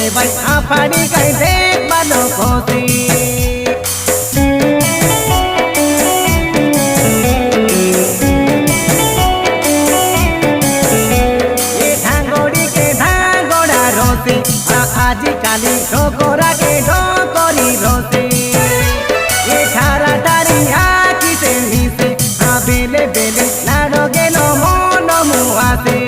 रे भाई आफाड़ी कई देख बालो खोसी ये धांगोड़ी के धांगोड़ा रोसी आजी काली ढोकोरा के ढोकोरी रोसी ये ठारा ठारी आकी से ही से बेले बेले लाडो गेलो मोनो मुआसे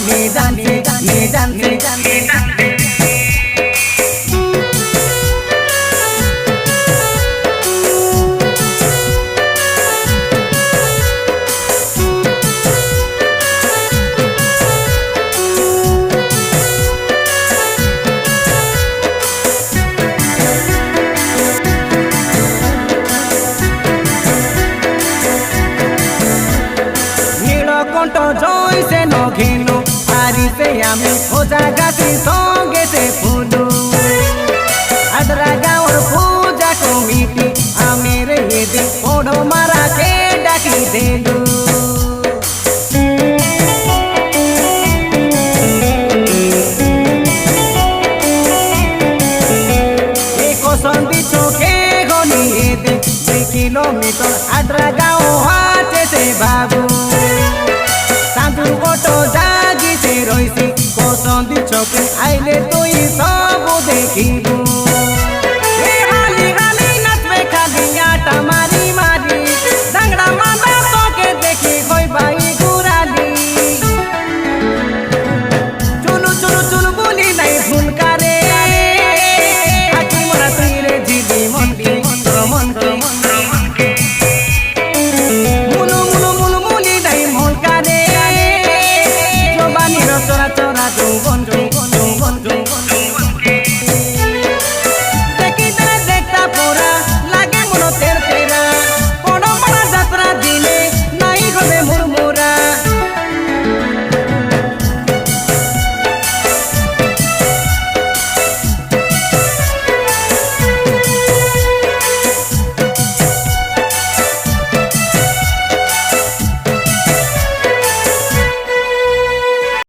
ले जानते नीलकंठ जय से नघिनु से आमी खोजा गाती संगे से फूलू आदरा गाँव पूजा कमिटी आमेर ये दे ओढ़ो मारा के डाकी देलू एक संदी चोखे गनी ये दे 2 किलोमीटर आदरा